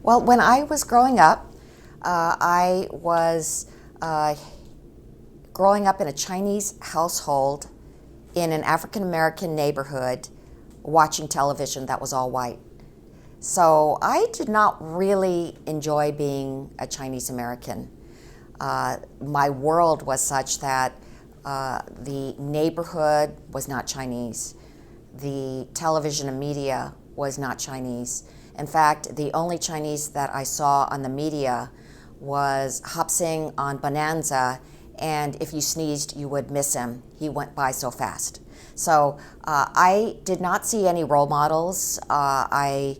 Well, when I was growing up, I was growing up in a Chinese household in an African American neighborhood watching television that was all white. So I did not really enjoy being a Chinese American. My world was such that the neighborhood was not Chinese. The television and media was not Chinese. In fact, the only Chinese that I saw on the media was Hopsing on Bonanza, and if you sneezed, you would miss him. He went by so fast. So I did not see any role models. I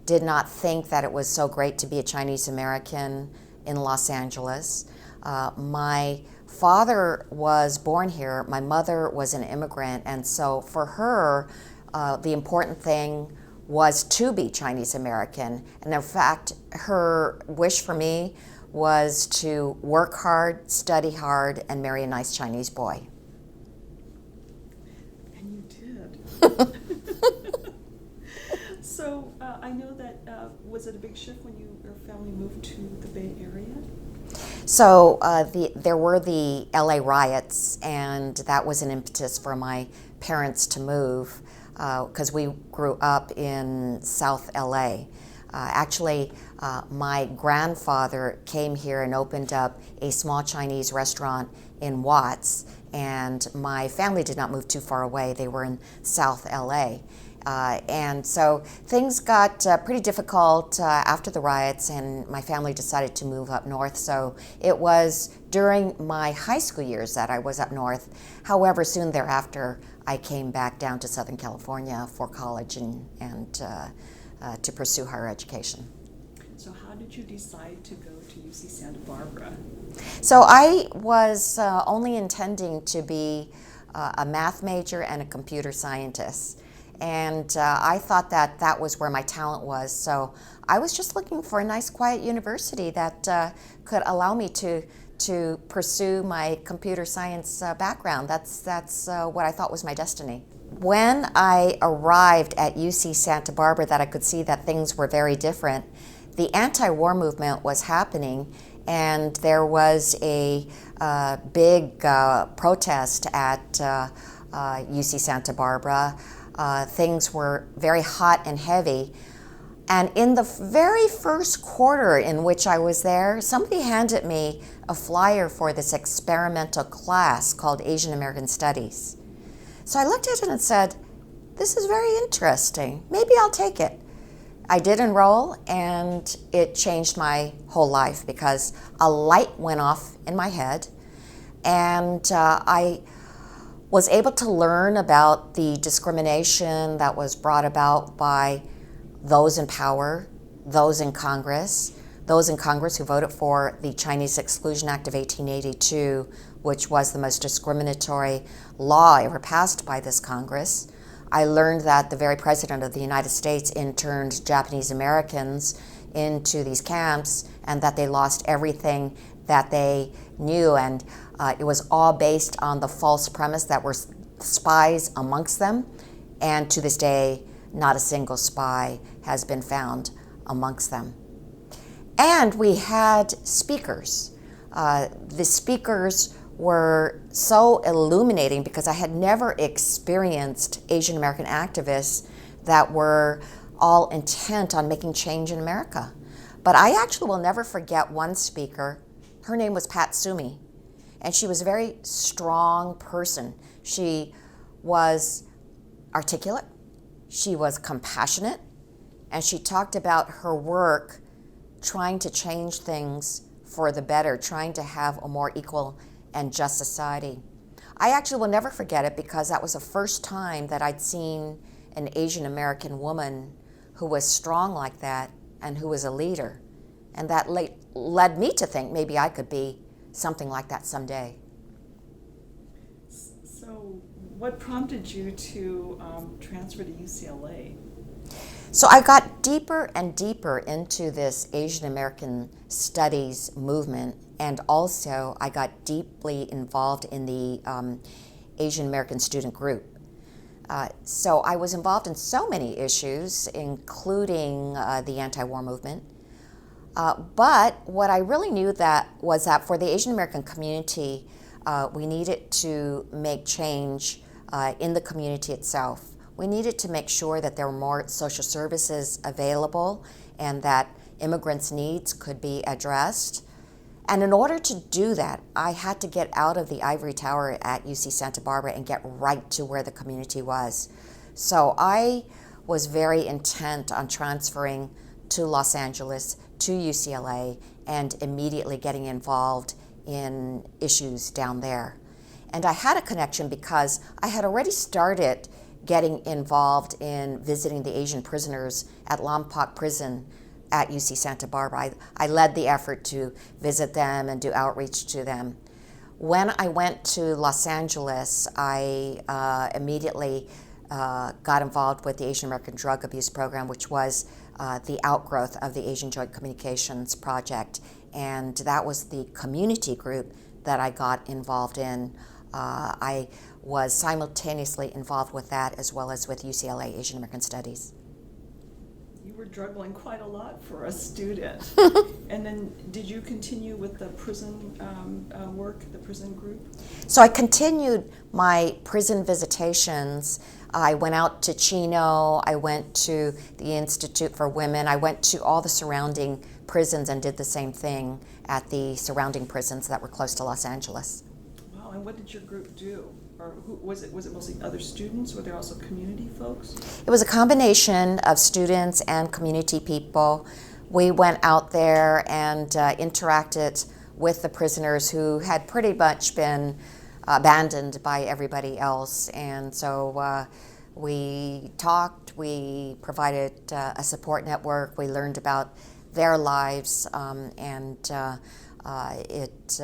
did not think that it was so great to be a Chinese American in Los Angeles. My father was born here. My mother was an immigrant, and so for her, the important thing was to be Chinese American. And in fact, her wish for me was to work hard, study hard, and marry a nice Chinese boy. And you did. So I know that, was it a big shift when your family moved to the Bay Area? So there were the LA riots, and that was an impetus for my parents to move, because we grew up in South LA. Actually, my grandfather came here and opened up a small Chinese restaurant in Watts, and my family did not move too far away. They were in South LA. And so things got pretty difficult after the riots, and my family decided to move up north. So it was during my high school years that I was up north. However, soon thereafter, I came back down to Southern California for college and to pursue higher education. So how did you decide to go to UC Santa Barbara? So I was only intending to be a math major and a computer scientist. And I thought that that was where my talent was. So I was just looking for a nice, quiet university that could allow me to pursue my computer science background. That's what I thought was my destiny. When I arrived at UC Santa Barbara, that I could see that things were very different. The anti-war movement was happening, and there was a big protest at UC Santa Barbara. Things were very hot and heavy. And in the very first quarter in which I was there, somebody handed me a flyer for this experimental class called Asian American Studies. So I looked at it and said, this is very interesting. Maybe I'll take it. I did enroll, and it changed my whole life because a light went off in my head, and I was able to learn about the discrimination that was brought about by those in power, those in Congress who voted for the Chinese Exclusion Act of 1882, which was the most discriminatory law ever passed by this Congress. I learned that the very President of the United States interned Japanese Americans into these camps, and that they lost everything that they knew, and it was all based on the false premise that were spies amongst them, and to this day, not a single spy has been found amongst them. And we had speakers. The speakers were so illuminating because I had never experienced Asian American activists that were all intent on making change in America. But I actually will never forget one speaker. Her name was Pat Sumi, and she was a very strong person. She was articulate, she was compassionate, and she talked about her work trying to change things for the better, trying to have a more equal and just society. I actually will never forget it because that was the first time that I'd seen an Asian American woman who was strong like that and who was a leader. And that led me to think maybe I could be something like that someday. So what prompted you to transfer to UCLA? So I got deeper and deeper into this Asian American studies movement, and also I got deeply involved in the Asian American student group. So I was involved in so many issues, including the anti-war movement. But what I really knew that was that for the Asian American community, we needed to make change in the community itself. We needed to make sure that there were more social services available and that immigrants' needs could be addressed. And in order to do that, I had to get out of the ivory tower at UC Santa Barbara and get right to where the community was. So I was very intent on transferring to Los Angeles, to UCLA, and immediately getting involved in issues down there. And I had a connection because I had already started getting involved in visiting the Asian prisoners at Lompoc Prison at UC Santa Barbara. I led the effort to visit them and do outreach to them. When I went to Los Angeles, I immediately got involved with the Asian American Drug Abuse Program, which was the outgrowth of the Asian Joint Communications Project. And that was the community group that I got involved in. I was simultaneously involved with that as well as with UCLA Asian American Studies. You were juggling quite a lot for a student. And then did you continue with the prison work, the prison group? So I continued my prison visitations. I went out to Chino, I went to the Institute for Women, I went to all the surrounding prisons and did the same thing at the surrounding prisons that were close to Los Angeles. Wow, and what did your group do? Or was it mostly other students? Were there also community folks? It was a combination of students and community people. We went out there and interacted with the prisoners who had pretty much been abandoned by everybody else. And so we talked, we provided a support network, we learned about their lives, and it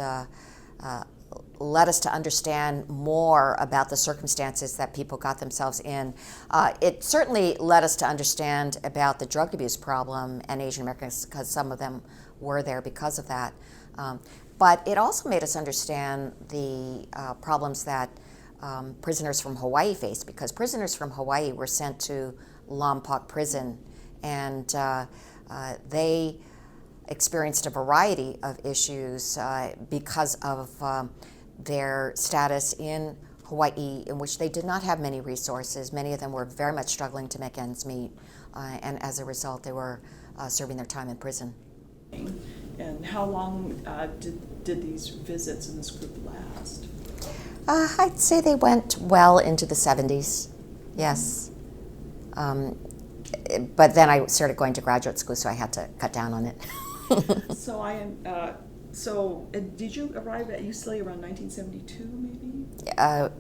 led us to understand more about the circumstances that people got themselves in. It certainly led us to understand about the drug abuse problem and Asian Americans, because some of them were there because of that. But it also made us understand the problems that prisoners from Hawaii faced, because prisoners from Hawaii were sent to Lompoc Prison, and they experienced a variety of issues because of their status in Hawaii, in which they did not have many resources. Many of them were very much struggling to make ends meet, and as a result, they were serving their time in prison. And how long did these visits in this group last? I'd say they went well into the 70s, yes. But then I started going to graduate school, so I had to cut down on it. So did you arrive at UCLA around 1972, maybe?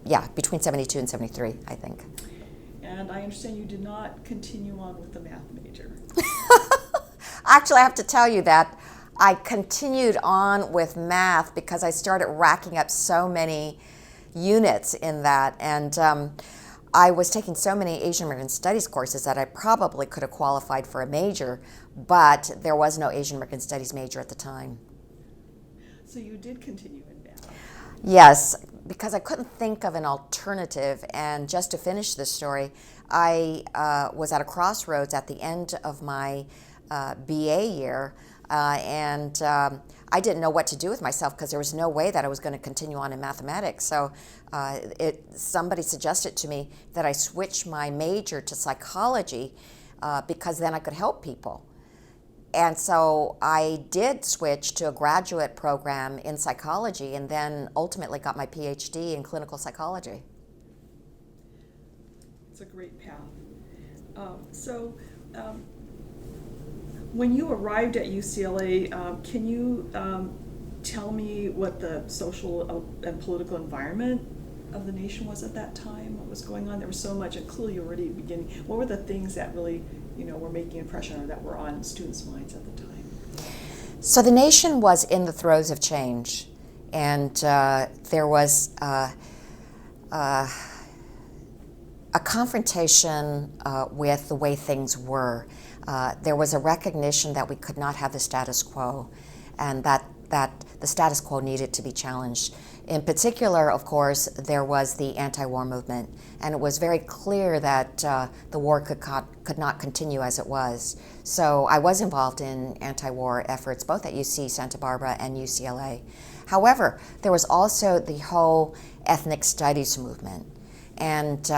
Yeah, between 72 and 73, I think. And I understand you did not continue on with the math major. Actually, I have to tell you that I continued on with math because I started racking up so many units in that, and I was taking so many Asian American Studies courses that I probably could have qualified for a major, but there was no Asian American Studies major at the time. So you did continue in math? Yes, because I couldn't think of an alternative. And just to finish this story, I was at a crossroads at the end of my BA year, and I didn't know what to do with myself because there was no way that I was going to continue on in mathematics. So somebody suggested to me that I switch my major to psychology because then I could help people. And so I did switch to a graduate program in psychology and then ultimately got my PhD in clinical psychology. It's a great path. When you arrived at UCLA, can you tell me what the social and political environment of the nation was at that time? What was going on? There was so much, and clearly you were already beginning. What were the things that really, were making an impression or that were on students' minds at the time? So the nation was in the throes of change, and there was a confrontation with the way things were. There was a recognition that we could not have the status quo, and that that the status quo needed to be challenged. In particular, of course, there was the anti-war movement, and it was very clear that the war could not continue as it was. So I was involved in anti-war efforts both at UC Santa Barbara and UCLA. However, there was also the whole ethnic studies movement. And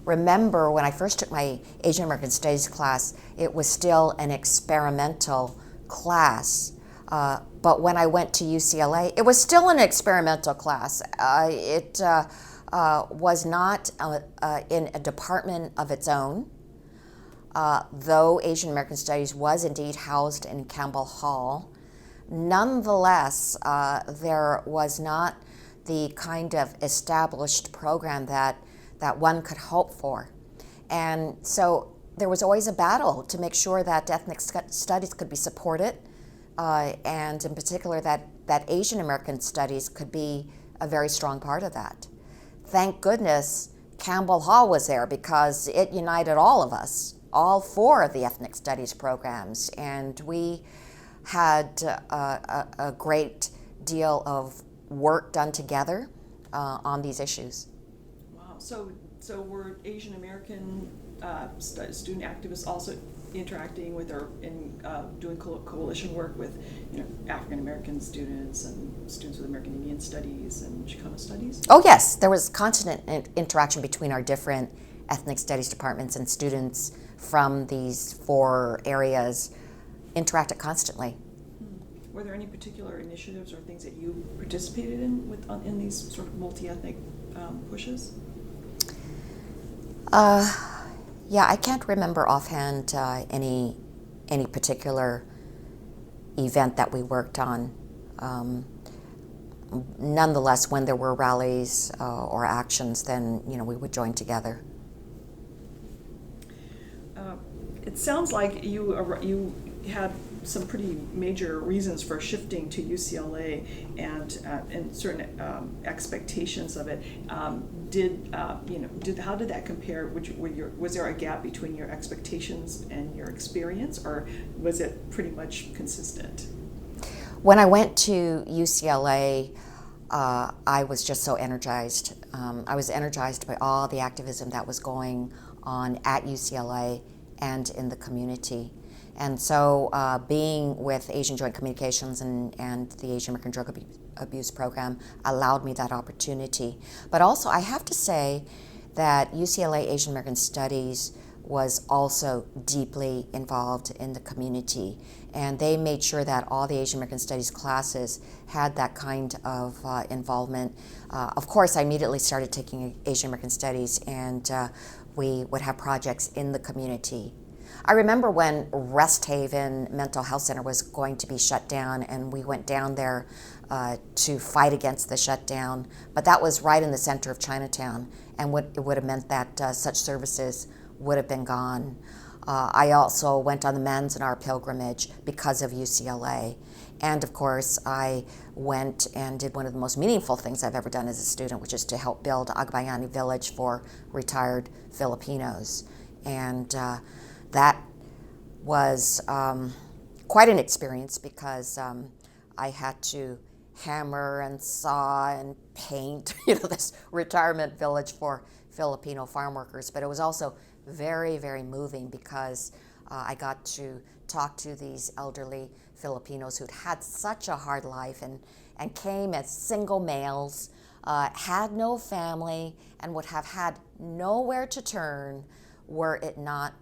remember, when I first took my Asian American Studies class, it was still an experimental class. But when I went to UCLA, it was still an experimental class. It was not in a department of its own, though Asian American Studies was indeed housed in Campbell Hall. Nonetheless, there was not the kind of established program that one could hope for. And so there was always a battle to make sure that ethnic studies could be supported, and in particular that Asian American studies could be a very strong part of that. Thank goodness Campbell Hall was there, because it united all of us, all four of the ethnic studies programs, and we had a great deal of work done together on these issues. Wow. So were Asian American student activists also interacting with or doing coalition work with African American students and students with American Indian Studies and Chicano Studies? Oh yes, there was constant interaction between our different ethnic studies departments, and students from these four areas interacted constantly. Were there any particular initiatives or things that you participated in these sort of multi-ethnic pushes? Yeah, I can't remember offhand any particular event that we worked on. Nonetheless, when there were rallies or actions, then we would join together. It sounds like you had some pretty major reasons for shifting to UCLA and certain expectations of it. How did that compare? Was there a gap between your expectations and your experience, or was it pretty much consistent? When I went to UCLA, I was just so energized. I was energized by all the activism that was going on at UCLA and in the community. And so being with Asian Joint Communications and the Asian American Drug Abuse Program allowed me that opportunity. But also, I have to say that UCLA Asian American Studies was also deeply involved in the community. And they made sure that all the Asian American Studies classes had that kind of involvement. Of course, I immediately started taking Asian American Studies, and we would have projects in the community. I remember when Rest Haven Mental Health Center was going to be shut down, and we went down there to fight against the shutdown, but that was right in the center of Chinatown, and it would have meant that such services would have been gone. I also went on the Manzanar pilgrimage because of UCLA. And of course, I went and did one of the most meaningful things I've ever done as a student, which is to help build Agbayani Village for retired Filipinos. And that was quite an experience, because I had to hammer and saw and paint this retirement village for Filipino farm workers. But it was also very, very moving, because I got to talk to these elderly Filipinos who'd had such a hard life and came as single males, had no family, and would have had nowhere to turn were it not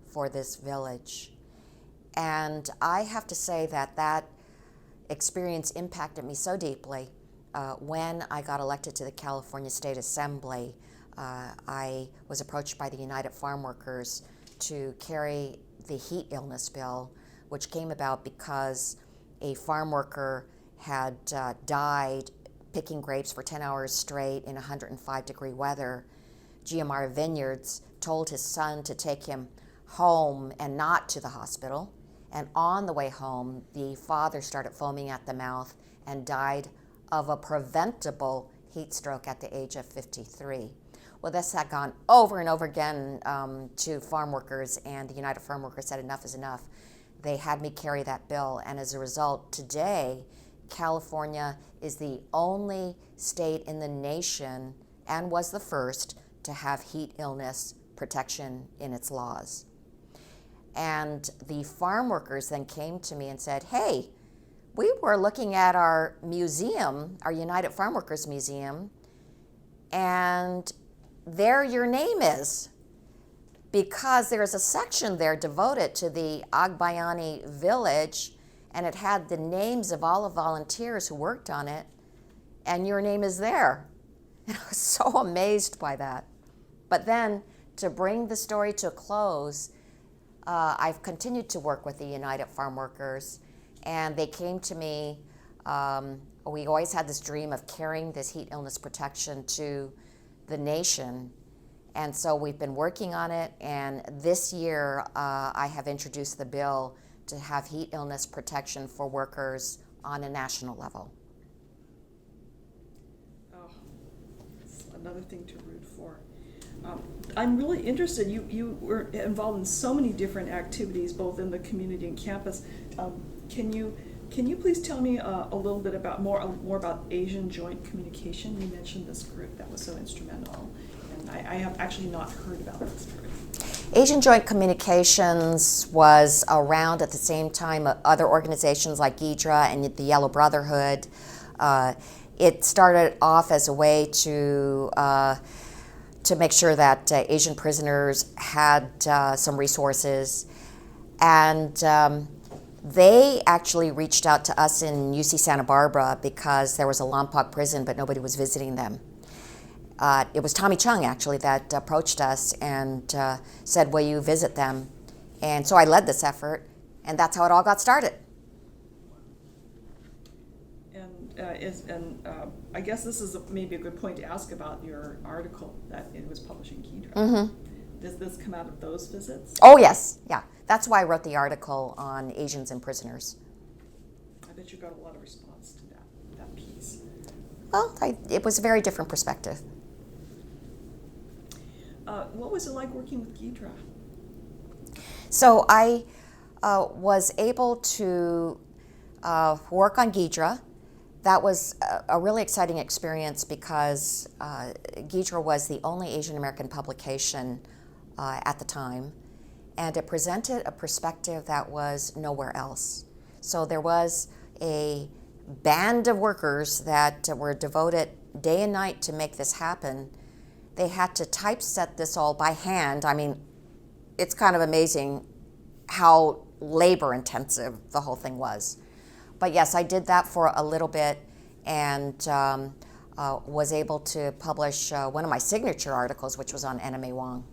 for this village. And I have to say that experience impacted me so deeply. When I got elected to the California State Assembly, I was approached by the United Farm Workers to carry the heat illness bill, which came about because a farm worker had died picking grapes for 10 hours straight in 105-degree weather. GMR Vineyards told his son to take him home and not to the hospital. And on the way home, the father started foaming at the mouth and died of a preventable heat stroke at the age of 53. Well, this had gone over and over again to farm workers, and the United Farm Workers said enough is enough. They had me carry that bill, and as a result, today California is the only state in the nation, and was the first, to have heat illness protection in its laws. And the farm workers then came to me and said, hey, we were looking at our museum, our United Farm Workers Museum, and there your name is, because there's a section there devoted to the Agbayani village, and it had the names of all the volunteers who worked on it, and your name is there. And I was so amazed by that. But then, to bring the story to a close, I've continued to work with the United Farm Workers, and they came to me. We always had this dream of carrying this heat illness protection to the nation, and so we've been working on it, and this year I have introduced the bill to have heat illness protection for workers on a national level. Oh, it's another thing to root for. I'm really interested. You were involved in so many different activities, both in the community and campus. Can you please tell me a little bit about more about Asian Joint Communication? You mentioned this group that was so instrumental, and I have actually not heard about this group. Asian Joint Communications was around at the same time other organizations like GIDRA and the Yellow Brotherhood. It started off as a way to make sure that Asian prisoners had some resources, and they actually reached out to us in UC Santa Barbara because there was a Lompoc prison, but nobody was visiting them. It was Tommy Chung, actually, that approached us and said, will you visit them? And so I led this effort, and that's how it all got started. And I guess this is maybe a good point to ask about your article that it was published in GIDRA. Mm-hmm. Does this come out of those visits? Oh, yes. Yeah. That's why I wrote the article on Asians and prisoners. I bet you got a lot of response to that piece. Well, it was a very different perspective. What was it like working with GIDRA? So I was able to work on GIDRA. That was a really exciting experience because GIDRA was the only Asian American publication at the time, and it presented a perspective that was nowhere else. So there was a band of workers that were devoted day and night to make this happen. They had to typeset this all by hand. I mean, it's kind of amazing how labor intensive the whole thing was. But yes, I did that for a little bit, and was able to publish one of my signature articles, which was on Anime Wong.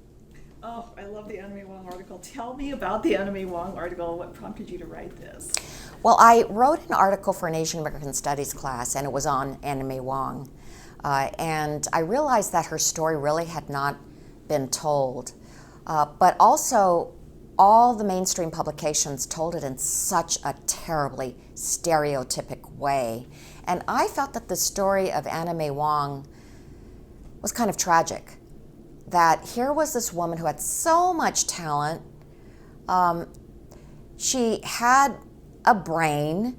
Oh, I love the Anime Wong article. Tell me about the Anime Wong article. What prompted you to write this? Well, I wrote an article for an Asian American Studies class, and it was on Anime Wong. And I realized that her story really had not been told. But also, all the mainstream publications told it in such a terribly stereotypic way. And I felt that the story of Anime Wong was kind of tragic. That here was this woman who had so much talent. She had a brain,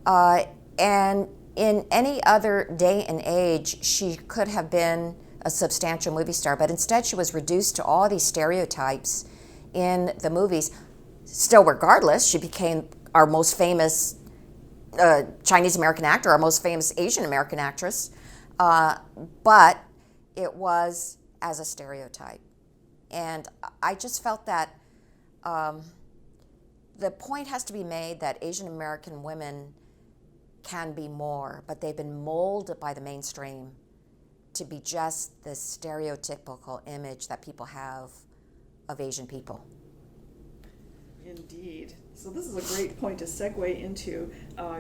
and in any other day and age, she could have been a substantial movie star, but instead she was reduced to all these stereotypes in the movies. Still, regardless, she became our most famous Chinese American actor, our most famous Asian American actress, but it was as a stereotype. And I just felt that the point has to be made that Asian American women can be more, but they've been molded by the mainstream to be just this stereotypical image that people have of Asian people. Indeed. So this is a great point to segue into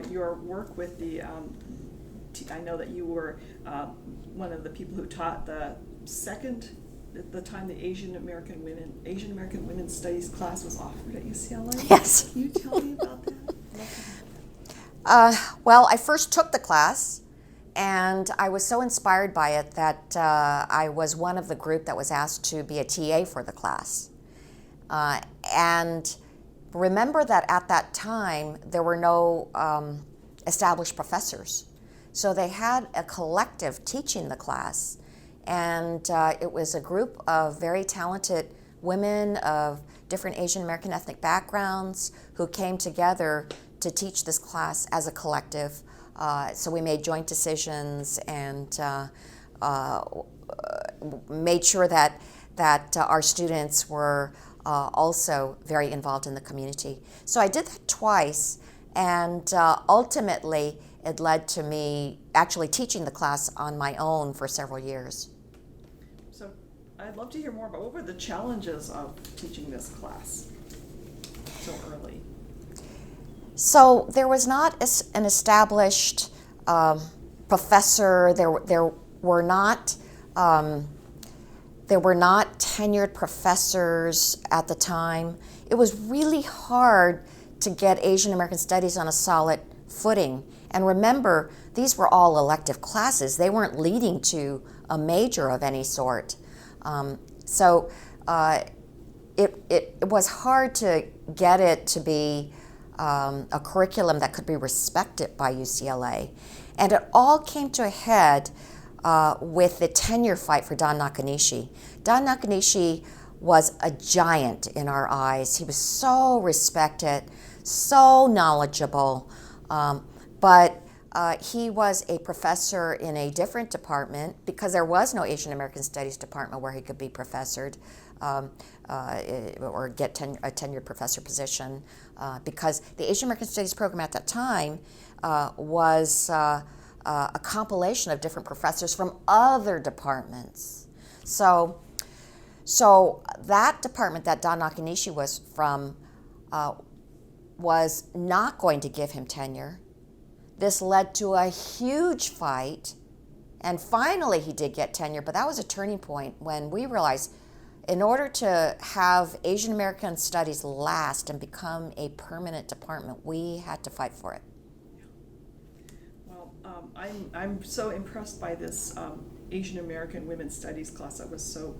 your work with the, I know that you were one of the people who taught the second, at the time the Asian American Women's Studies class was offered at UCLA. Yes. Can you tell me about that? Well, I first took the class, and I was so inspired by it that I was one of the group that was asked to be a TA for the class. And remember that at that time, there were no established professors. So they had a collective teaching the class, and it was a group of very talented women of different Asian American ethnic backgrounds who came together to teach this class as a collective. So we made joint decisions and made sure that our students were also very involved in the community. So I did that twice, and ultimately it led to me actually teaching the class on my own for several years. So I'd love to hear more about what were the challenges of teaching this class so early? So there was not an established professor. There were not tenured professors at the time. It was really hard to get Asian American Studies on a solid footing. And remember, these were all elective classes. They weren't leading to a major of any sort. So it was hard to get it to be a curriculum that could be respected by UCLA. And it all came to a head with the tenure fight for Don Nakanishi. Don Nakanishi was a giant in our eyes. He was so respected, so knowledgeable, but he was a professor in a different department because there was no Asian American Studies department where he could be professored or get a tenured professor position because the Asian American Studies program at that time was a compilation of different professors from other departments. So that department that Don Nakanishi was from was not going to give him tenure. This led to a huge fight, and finally he did get tenure, but that was a turning point when we realized in order to have Asian American Studies last and become a permanent department, we had to fight for it. Well, I'm so impressed by this Asian American Women's Studies class. That was so,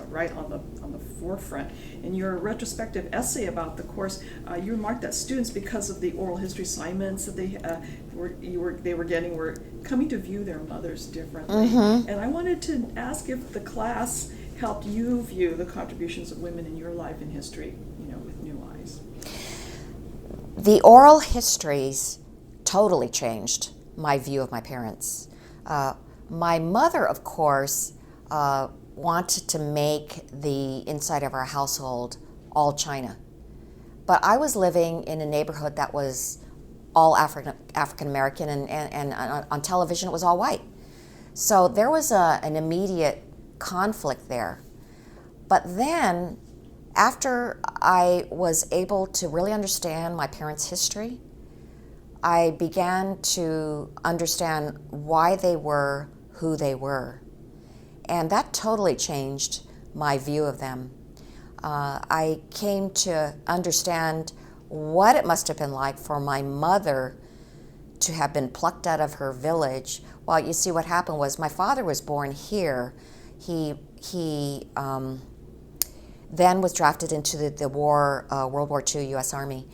right on the forefront. In your retrospective essay about the course, you remarked that students, because of the oral history assignments that they were getting, were coming to view their mothers differently. Mm-hmm. And I wanted to ask if the class helped you view the contributions of women in your life and history, with new eyes. The oral histories totally changed my view of my parents. My mother, of course, wanted to make the inside of our household all China. But I was living in a neighborhood that was all African American, and on television it was all white. So there was an immediate conflict there. But then, after I was able to really understand my parents' history, I began to understand why they were who they were. And that totally changed my view of them. I came to understand what it must have been like for my mother to have been plucked out of her village. Well, you see, what happened was my father was born here. He then was drafted into the war, World War II U.S. Army.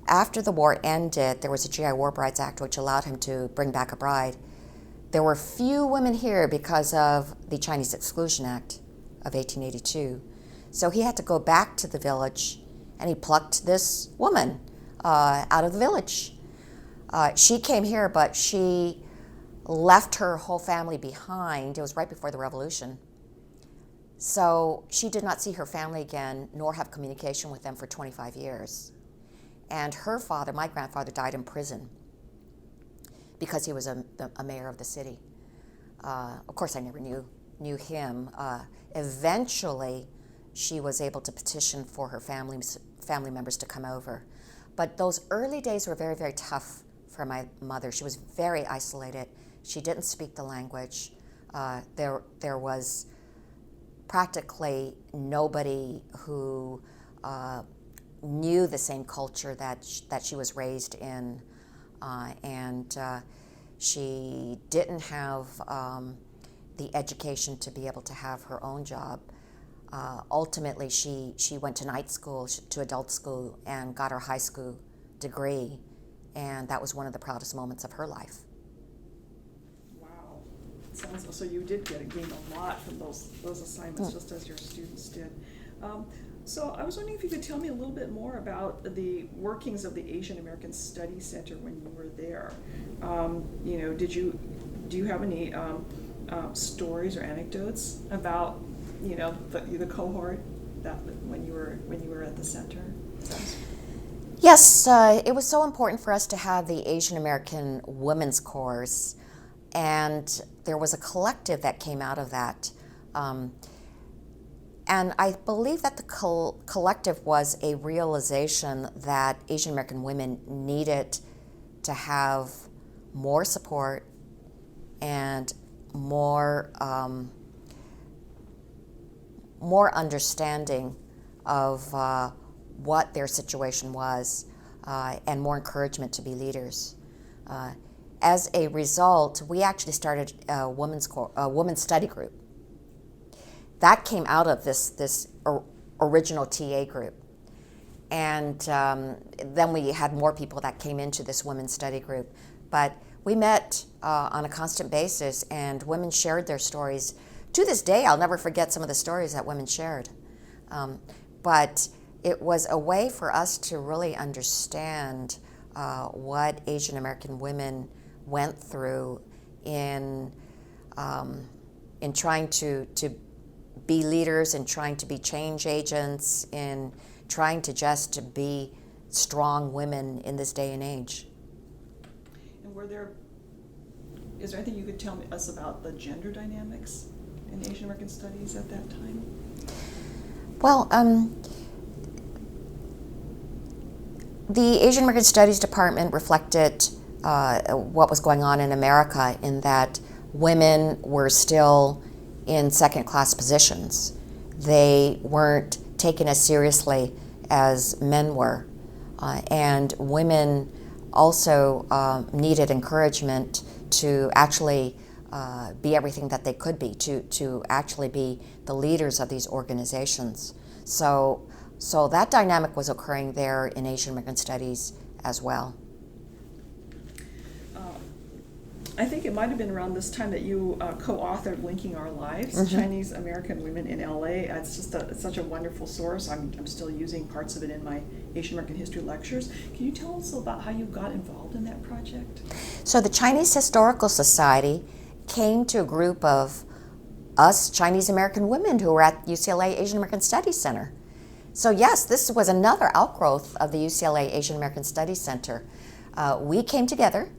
After the war ended, there was a GI War Brides Act which allowed him to bring back a bride. There were few women here because of the Chinese Exclusion Act of 1882. So he had to go back to the village, and he plucked this woman out of the village. She came here, but she left her whole family behind. It was right before the revolution. So she did not see her family again, nor have communication with them for 25 years. And her father, my grandfather, died in prison because he was a mayor of the city. Of course, I never knew him. Eventually, she was able to petition for her family members to come over. But those early days were very, very tough for my mother. She was very isolated. She didn't speak the language. There was practically nobody who knew the same culture that she was raised in, and she didn't have the education to be able to have her own job. Ultimately, she went to night school, to adult school, and got her high school degree, and that was one of the proudest moments of her life. Wow. Sounds, so you did gain a lot from those assignments, just as your students did. So I was wondering if you could tell me a little bit more about the workings of the Asian American Studies Center when you were there. Do you have any stories or anecdotes about the cohort that when you were at the center? Yes, it was so important for us to have the Asian American Women's Corps, and there was a collective that came out of that. And I believe that the collective was a realization that Asian American women needed to have more support and more understanding of what their situation was, and more encouragement to be leaders. As a result, we actually started a women's study group. That came out of this original TA group. And then we had more people that came into this women's study group. But we met on a constant basis, and women shared their stories. To this day, I'll never forget some of the stories that women shared. But it was a way for us to really understand what Asian American women went through in trying to be leaders, and trying to be change agents, in trying to be strong women in this day and age. And is there anything you could tell us about the gender dynamics in Asian American Studies at that time? Well, the Asian American Studies department reflected what was going on in America, in that women were still in second-class positions. They weren't taken as seriously as men were. And women also needed encouragement to actually be everything that they could be, to actually be the leaders of these organizations. So that dynamic was occurring there in Asian American Studies as well. I think it might have been around this time that you co-authored Linking Our Lives, Mm-hmm. Chinese American Women in LA. It's just it's such a wonderful source. I'm still using parts of it in my Asian American history lectures. Can you tell us about how you got involved in that project? So the Chinese Historical Society came to a group of us Chinese American women who were at UCLA Asian American Studies Center. So yes, this was another outgrowth of the UCLA Asian American Studies Center. We came together,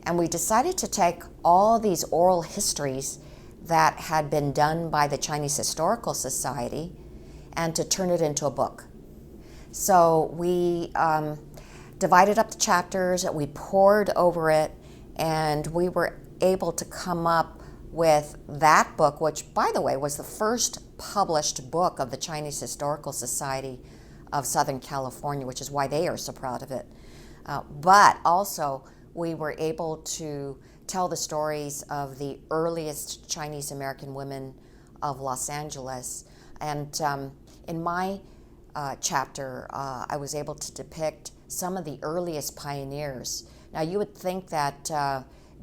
and we decided to take all these oral histories that had been done by the Chinese Historical Society and to turn it into a book. So we divided up the chapters, we pored over it, and we were able to come up with that book, which, by the way, was the first published book of the Chinese Historical Society of Southern California, which is why they are so proud of it. But also, we were able to tell the stories of the earliest Chinese American women of Los Angeles. And in my chapter, I was able to depict some of the earliest pioneers. Now, you would think that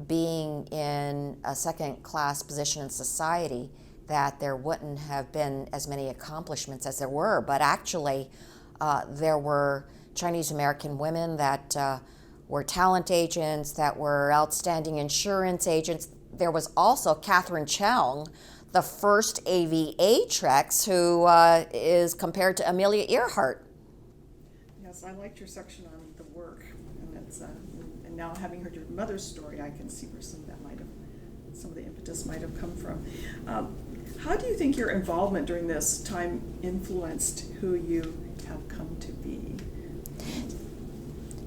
being in a second-class position in society, that there wouldn't have been as many accomplishments as there were, but actually there were Chinese American women that were talent agents, that were outstanding insurance agents. There was also Catherine Cheung, the first aviatrix, who is compared to Amelia Earhart. Yes, I liked your section on the work, and now having heard your mother's story, I can see where some of the impetus might have come from. How do you think your involvement during this time influenced who you have come to be?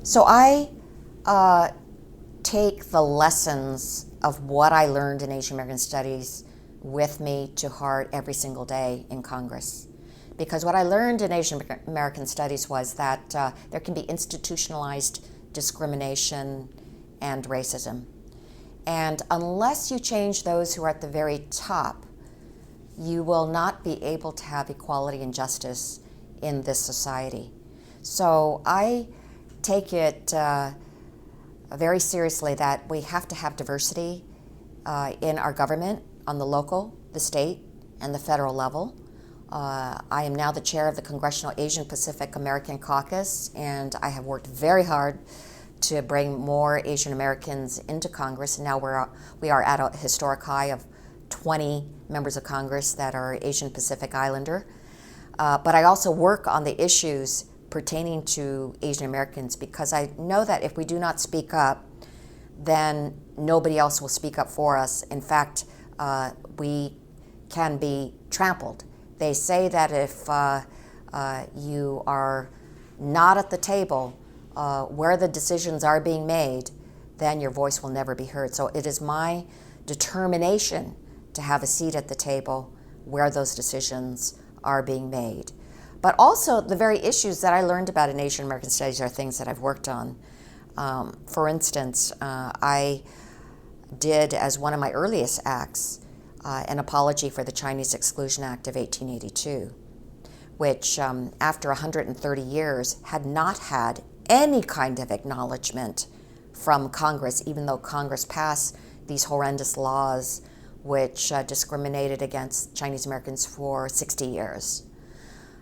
So I take the lessons of what I learned in Asian American Studies with me to heart every single day in Congress. Because what I learned in Asian American Studies was that there can be institutionalized discrimination and racism. And unless you change those who are at the very top, you will not be able to have equality and justice in this society. So I take it very seriously that we have to have diversity in our government on the local, the state, and the federal level. I am now the chair of the Congressional Asian Pacific American Caucus, and I have worked very hard to bring more Asian Americans into Congress. And now we are at a historic high of 20 members of Congress that are Asian Pacific Islander. But I also work on the issues pertaining to Asian Americans because I know that if we do not speak up, then nobody else will speak up for us. In fact, we can be trampled. They say that if you are not at the table where the decisions are being made, then your voice will never be heard. So it is my determination to have a seat at the table where those decisions are being made. But also the very issues that I learned about in Asian American Studies are things that I've worked on. For instance, I did as one of my earliest acts an apology for the Chinese Exclusion Act of 1882, which after 130 years had not had any kind of acknowledgement from Congress, even though Congress passed these horrendous laws which discriminated against Chinese Americans for 60 years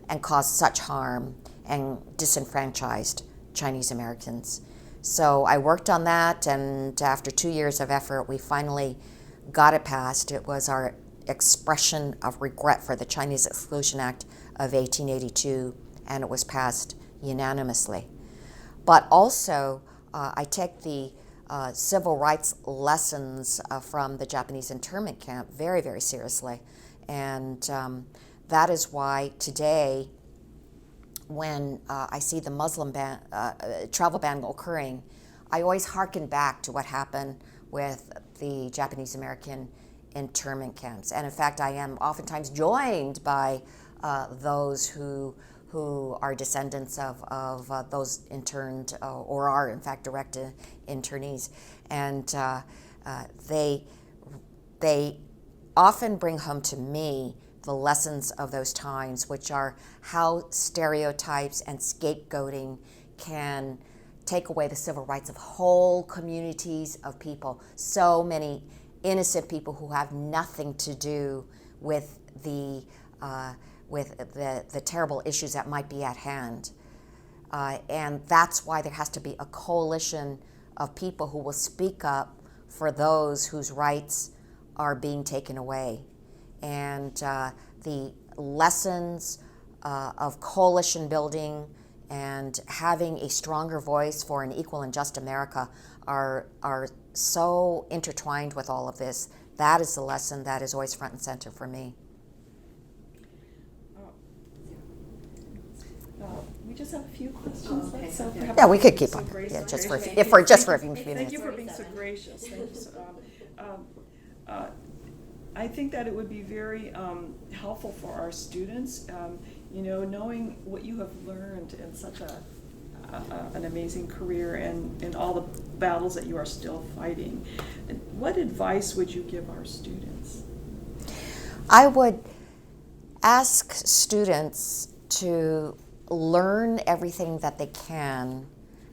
and caused such harm and disenfranchised Chinese Americans. So I worked on that, and after 2 years of effort, we finally got it passed. It was our expression of regret for the Chinese Exclusion Act of 1882, and it was passed unanimously. But also, I take the civil rights lessons from the Japanese internment camp very, very seriously. And that is why today, when I see the Muslim travel ban occurring, I always hearken back to what happened with the Japanese American internment camps. And in fact, I am oftentimes joined by those who are descendants of those interned or are in fact direct internees. And they often bring home to me the lessons of those times, which are how stereotypes and scapegoating can take away the civil rights of whole communities of people. So many innocent people who have nothing to do with the terrible issues that might be at hand. And that's why there has to be a coalition of people who will speak up for those whose rights are being taken away. And the lessons of coalition building and having a stronger voice for an equal and just America are so intertwined with all of this. That is the lesson that is always front and center for me. We just have a few questions. Okay. So Okay. Yeah, we could keep so on. gracious. Yeah, just Thank for you. a few minutes. Thank you for being so gracious. Thank you. I think that it would be very helpful for our students, knowing what you have learned in such an amazing career and all the battles that you are still fighting. What advice would you give our students? I would ask students to learn everything that they can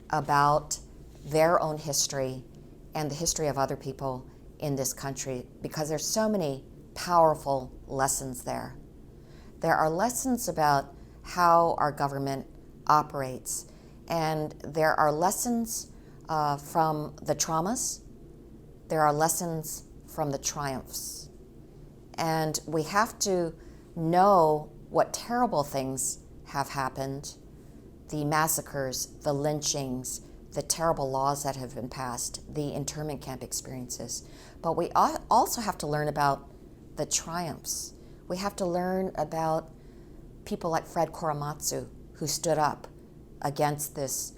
about their own history and the history of other people in this country, because there's so many powerful lessons there. There are lessons about how our government operates, and there are lessons from the traumas. There are lessons from the triumphs. And we have to know what terrible things have happened, the massacres, the lynchings, the terrible laws that have been passed, the internment camp experiences. But we also have to learn about the triumphs. We have to learn about people like Fred Korematsu, who stood up against this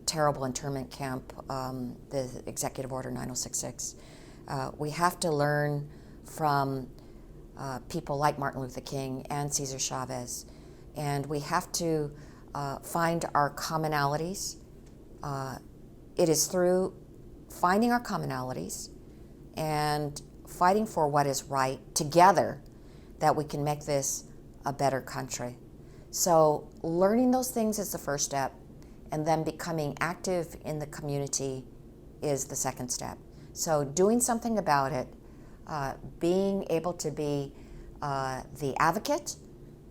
terrible internment camp, the Executive Order 9066. We have to learn from people like Martin Luther King and Cesar Chavez. And we have to find our commonalities. It is through finding our commonalities and fighting for what is right together that we can make this a better country. So learning those things is the first step, and then becoming active in the community is the second step. So doing something about it, being able to be the advocate,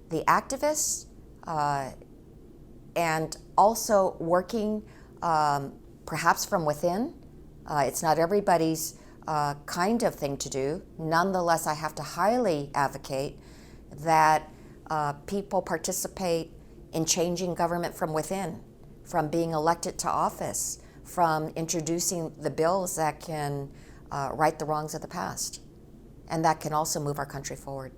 the activist, and also working perhaps from within. It's not everybody's kind of thing to do. Nonetheless, I have to highly advocate that people participate in changing government from within, from being elected to office, from introducing the bills that can right the wrongs of the past, and that can also move our country forward.